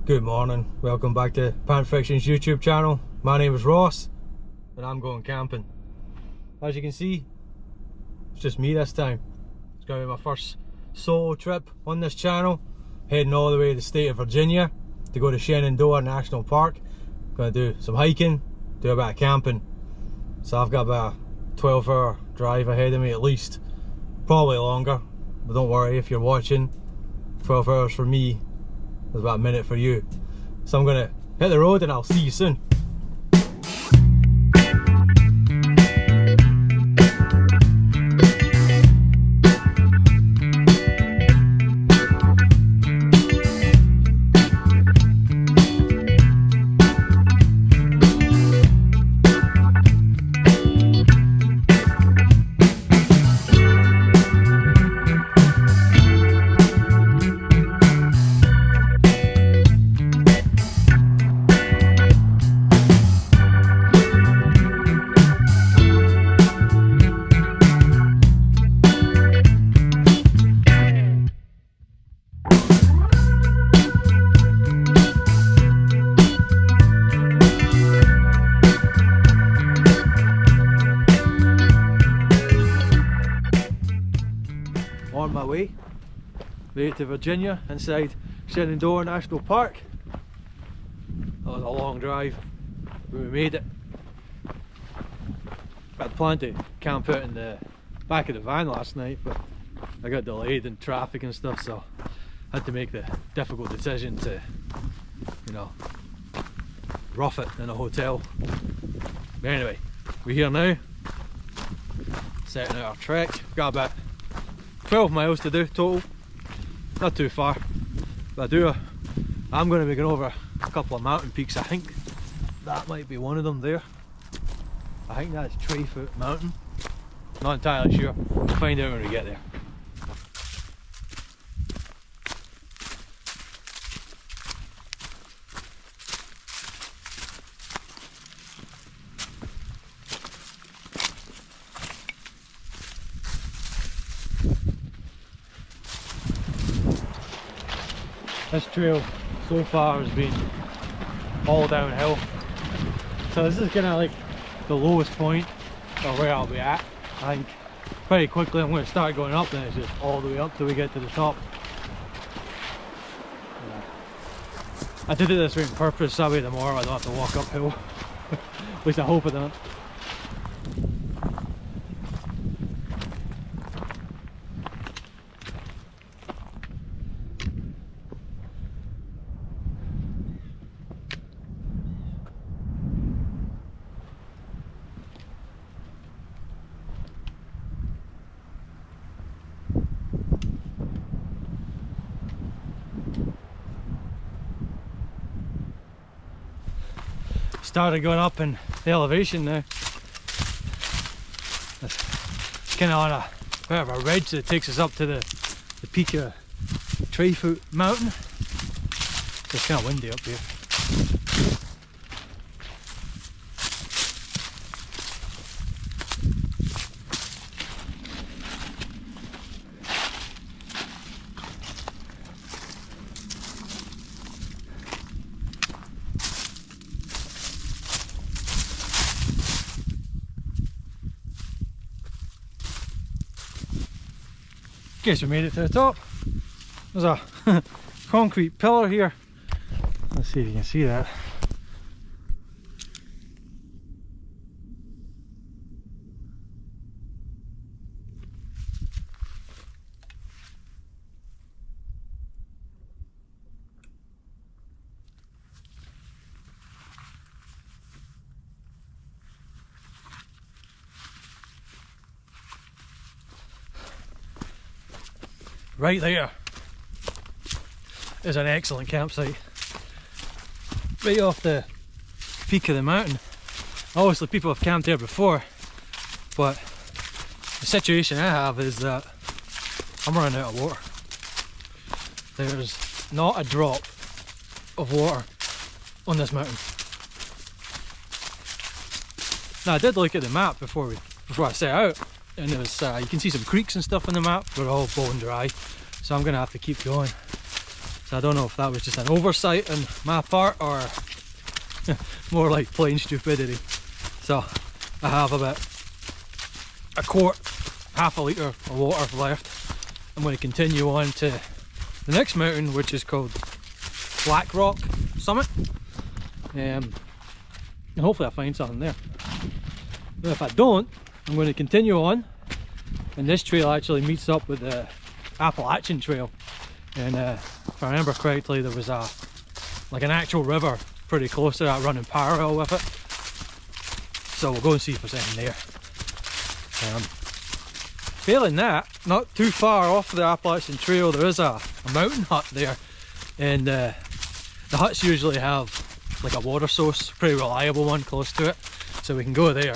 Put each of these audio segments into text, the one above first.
Good morning, welcome back to Panfiction's YouTube channel. My name is Ross and I'm going camping. As you can see, it's just me this time. It's going to be my first solo trip on this channel, heading all the way to the state of Virginia to go to Shenandoah National Park. Going to do some hiking, do a bit of camping. So I've got about a 12-hour drive ahead of me at least, probably longer, but don't worry if you're watching. 12 hours for me, there's about a minute for you. So I'm gonna hit the road and I'll see you soon. On my way to Virginia, inside Shenandoah National Park. That was a long drive, but we made it. I had planned to camp out in the back of the van last night, but I got delayed in traffic and stuff, so I had to make the difficult decision to, you know, rough it in a hotel. But anyway, we're here now, setting out our trek. Got about 12 miles to do total, not too far, but I'm going to be going over a couple of mountain peaks. I think that might be one of them there. I think that's Treefoot Mountain, not entirely sure, we'll find out when we get there. This trail so far has been all downhill, so this is kind of like the lowest point of where I'll be at. I think pretty quickly I'm going to start going up, and it's just all the way up till we get to the top. I did it this way on purpose, that way tomorrow I don't have to walk uphill. At least I hope I don't. Started going up in the elevation now. It's kind of on a bit of a ridge that takes us up to the peak of Treefoot Mountain. It's kind of windy up here. Guess we made it to the top. There's a concrete pillar here. Let's see if you can see that. Right there is an excellent campsite, right off the peak of the mountain. Obviously people have camped there before, but the situation I have is that I'm running out of water. There's not a drop of water on this mountain. Now I did look at the map before I set out, and it was you can see some creeks and stuff on the map, but all bone dry, so I'm gonna have to keep going. So I don't know if that was just an oversight on my part or more like plain stupidity. So I have about a quart, half a litre of water left. I'm going to continue on to the next mountain, which is called Black Rock Summit. And hopefully I find something there. But if I don't, I'm going to continue on. And this trail actually meets up with the Appalachian Trail. And if I remember correctly, there was like an actual river pretty close to that running parallel with it. So we'll go and see if there's anything there. Failing that, not too far off the Appalachian Trail, there is a mountain hut there. And the huts usually have like a water source, pretty reliable one close to it. So we can go there.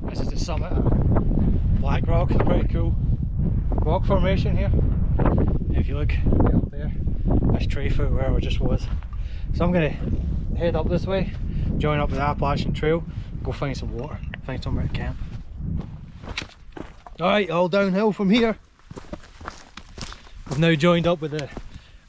This is the summit of Black Rock, pretty cool rock formation here. If you look right up there, that's Trayfoot where we just was. So I'm going to head up this way, join up with the Appalachian Trail, go find some water, find somewhere to camp. Alright, all downhill from here. We've now joined up with the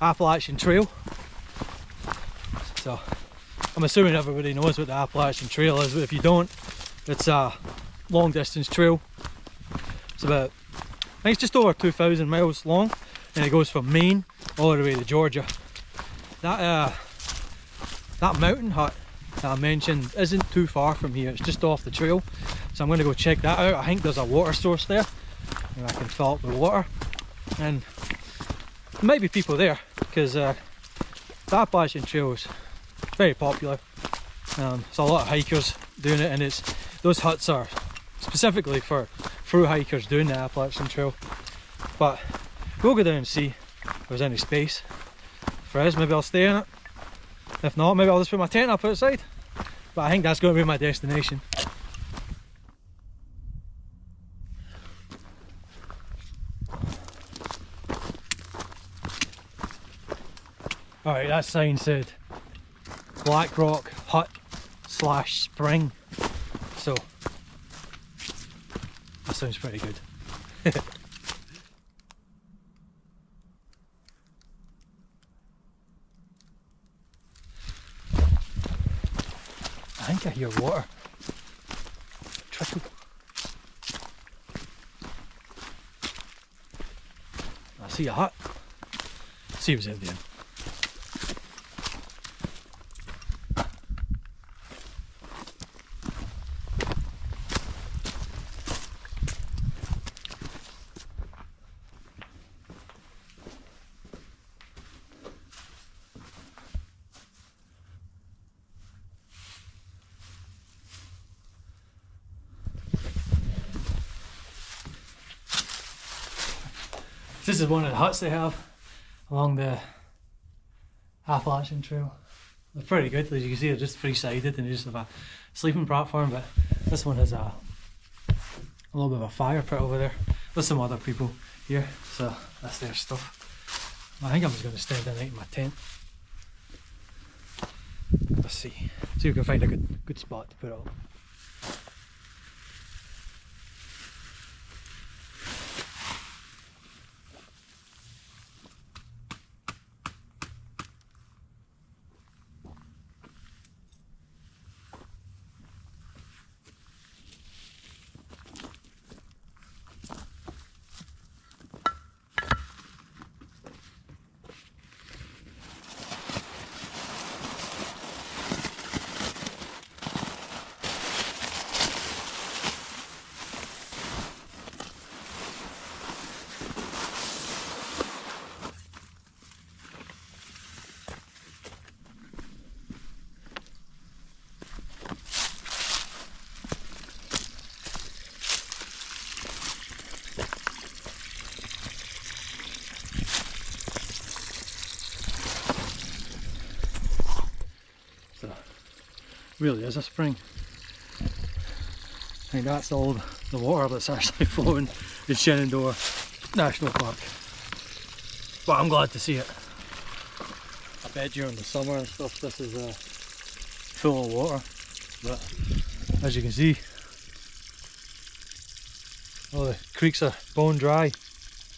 Appalachian Trail. So I'm assuming everybody knows what the Appalachian Trail is, but if you don't, it's a long distance trail. It's about, I think it's just over 2,000 miles long, and it goes from Maine all the way to Georgia. That mountain hut that I mentioned isn't too far from here, it's just off the trail. So I'm going to go check that out. I think there's a water source there, and I can fill up with water. And there might be people there, because the Appalachian Trail is very popular. There's a lot of hikers doing it, and those huts are specifically for through hikers doing the Appalachian Trail. But we'll go down and see if there's any space for us. Maybe I'll stay in it. If not, maybe I'll just put my tent up outside. But I think that's going to be my destination. Alright, that sign said Black Rock Hut / Spring. So that sounds pretty good. I think I hear water trickle. I see a hut. Let's see what's in there. This is one of the huts they have along the Appalachian Trail. They're pretty good, as you can see. They're just three-sided and they just have a sleeping platform, but this one has a little bit of a fire pit over there. There's some other people here, so that's their stuff. I think I'm just going to stay the night in my tent. Let's see if we can find a good spot to put it up. really is a spring. I think that's all the water that's actually flowing in Shenandoah National Park. But I'm glad to see it. I bet during the summer and stuff this is full of water, but as you can see, all the creeks are bone dry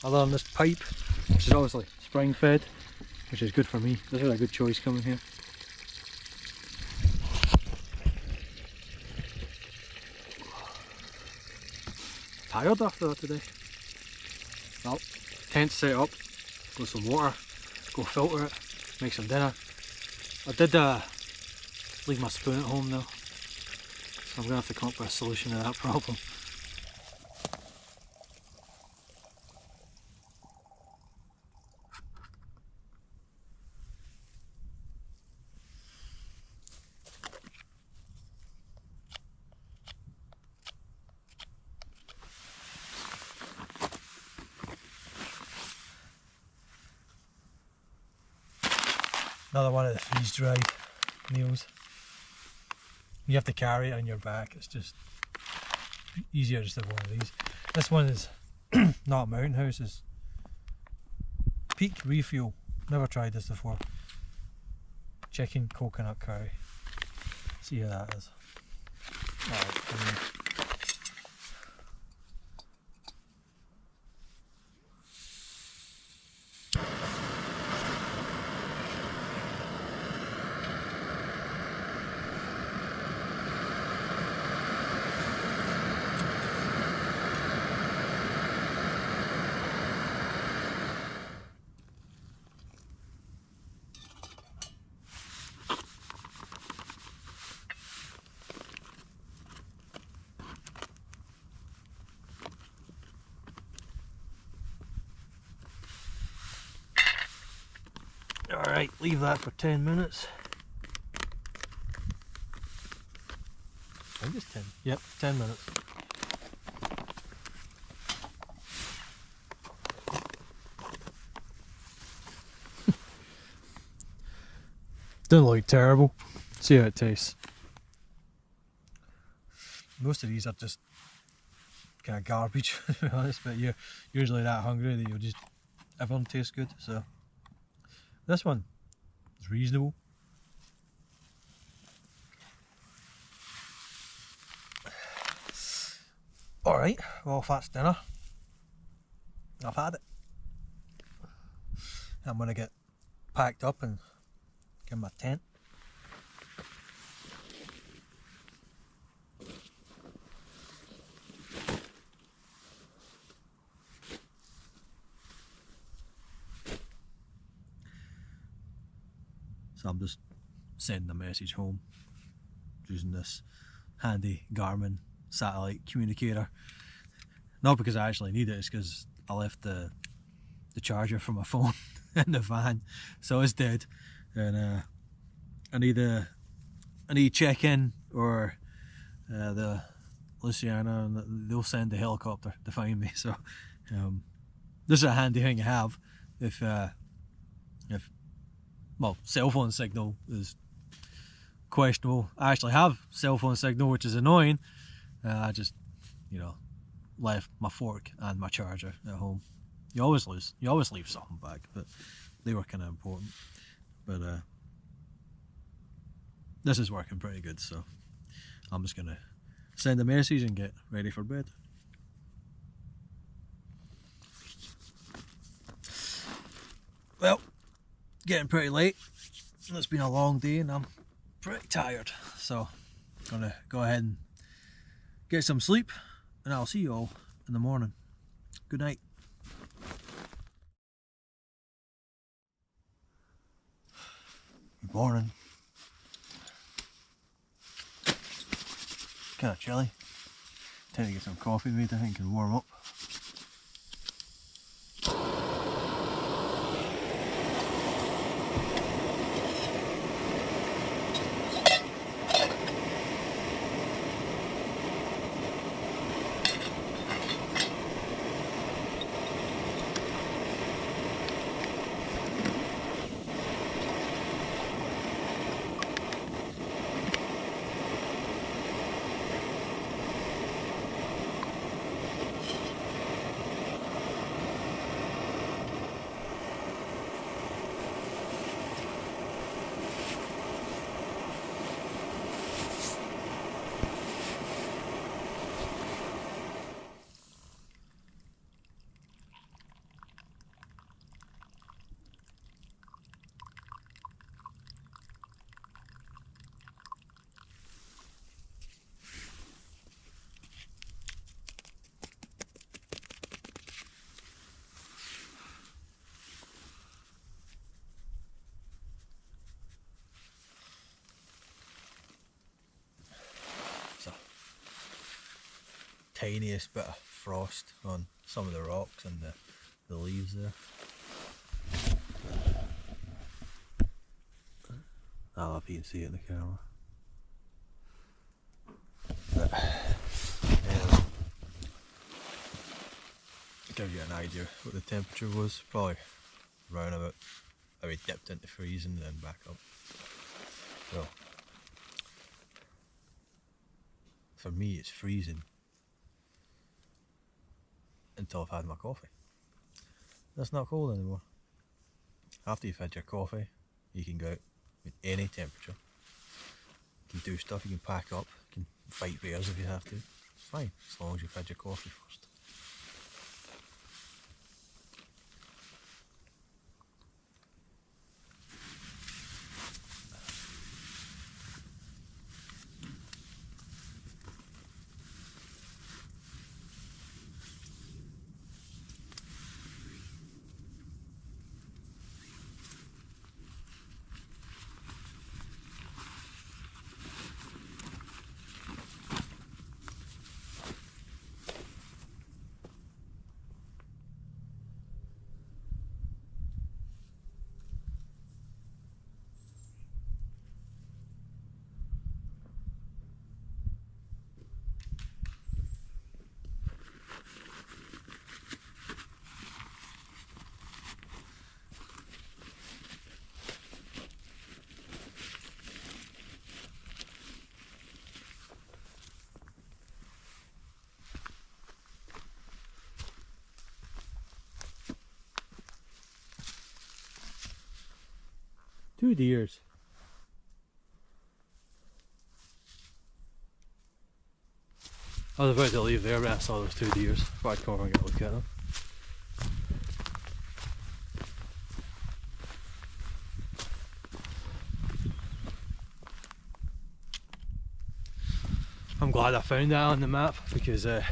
other than this pipe, which is obviously spring fed, which is good for me. This is a good choice coming here. Tired after that today. Well, tent set up, got some water, go filter it, make some dinner. I did leave my spoon at home though, so I'm going to have to come up with a solution to that problem. Another one of the freeze-dried meals. You have to carry it on your back, it's just easier just to have one of these. This one is not Mountain House, it's Peak Refuel. Never tried this before. Chicken coconut curry. See how that is. Alright, Alright, leave that for 10 minutes. I think it's 10. Yep, 10 minutes. Doesn't look terrible. See how it tastes. Most of these are just kind of garbage, to be honest, but you're usually that hungry that you'll just, everyone tastes good, so. This one is reasonable. Alright, well, if that's dinner, I've had it. I'm going to get packed up and get my tent. So I'm just sending a message home using this handy Garmin satellite communicator. Not because I actually need it, it's because I left the charger for my phone in the van, so it's dead. And I need check-in or the Luciana, and they'll send a helicopter to find me. So this is a handy thing to have if well, cell phone signal is questionable. I actually have cell phone signal, which is annoying. I just, left my fork and my charger at home. You always leave something back, but they were kind of important. But this is working pretty good, so I'm just gonna send a message and get ready for bed. Well, getting pretty late. It's been a long day and I'm pretty tired, so I'm gonna go ahead and get some sleep, and I'll see you all in the morning. Good night. Good morning. Kind of chilly. Time to get some coffee made, I think, and warm up. tiniest bit of frost on some of the rocks and the leaves there. I don't know if you can see it in the camera. But, give you an idea what the temperature was. Probably around about, we dipped into freezing and then back up. So for me it's freezing until I've had my coffee. That's not cold anymore. After you've had your coffee, you can go out with any temperature. You can do stuff, you can pack up, you can fight bears if you have to. It's fine, as long as you've had your coffee first. Two deers. I was about to leave there when I saw those two deers. Thought I'd come over and get a look at them. I'm glad I found that on the map because I've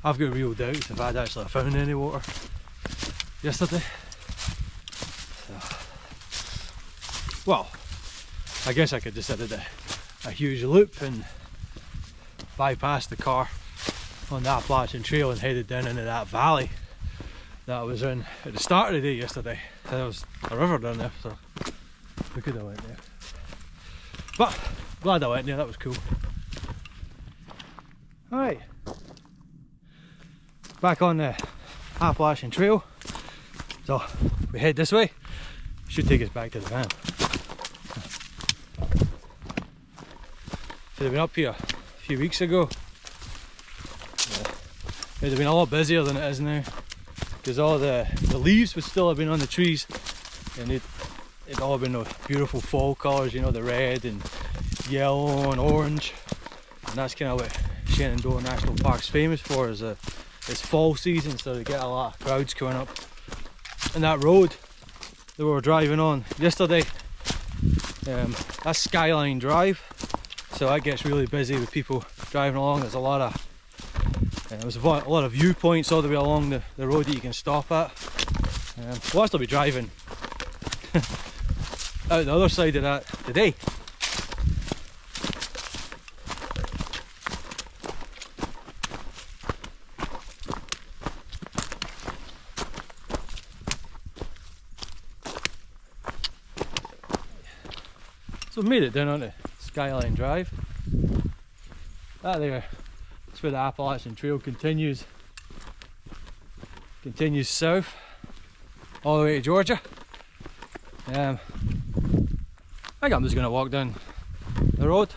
got real doubts if I'd actually found any water yesterday. Well, I guess I could just have did a huge loop and bypassed the car on that Appalachian Trail and headed down into that valley that I was in at the start of the day yesterday. There was a river down there, so we could have went there. But glad I went there, that was cool. Alright, back on the Appalachian Trail. So we head this way, should take us back to the van. Should have been up here a few weeks ago. It would have been a lot busier than it is now because all the leaves would still have been on the trees and it'd all been those beautiful fall colours, you know, the red and yellow and orange, and that's kind of what Shenandoah National Park's famous for, is it's fall season, so they get a lot of crowds coming up. And that road that we were driving on yesterday, that's Skyline Drive. So that gets really busy with people driving along. There's a lot of viewpoints all the way along the road that you can stop at. We'll actually be driving out the other side of that today. So we've made it down onto Skyline Drive. That there, that's where the Appalachian Trail continues south all the way to Georgia. I think I'm just going to walk down the road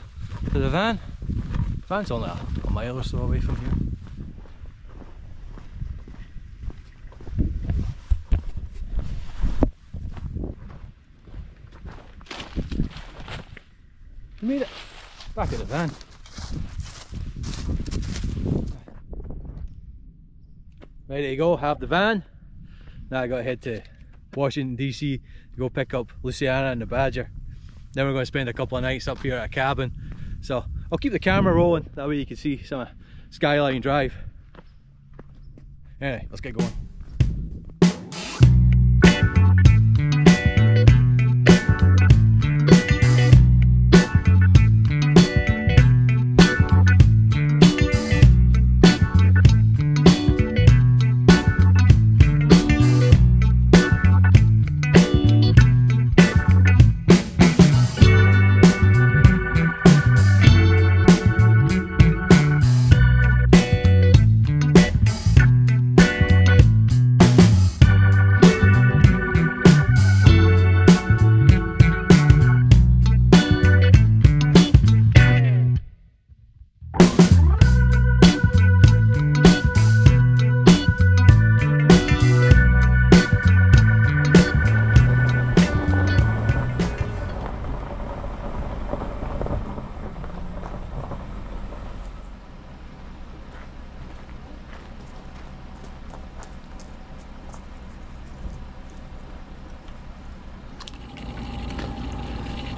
to the van. The van's only a mile or so away from here. We made it back at the van. Ready to go, have the van. Now I gotta head to Washington DC to go pick up Luciana and the Badger. Then we're going to spend a couple of nights up here at a cabin. So I'll keep the camera rolling, that way you can see some of Skyline Drive. Anyway, let's get going.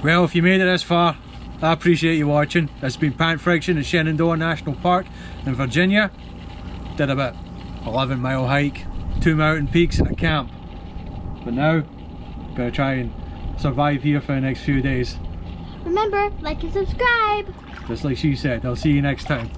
Well, if you made it this far, I appreciate you watching. This has been Pant Friction at Shenandoah National Park in Virginia. Did about 11-mile hike, 2 mountain peaks and a camp. But now, gotta try and survive here for the next few days. Remember, like and subscribe. Just like she said, I'll see you next time.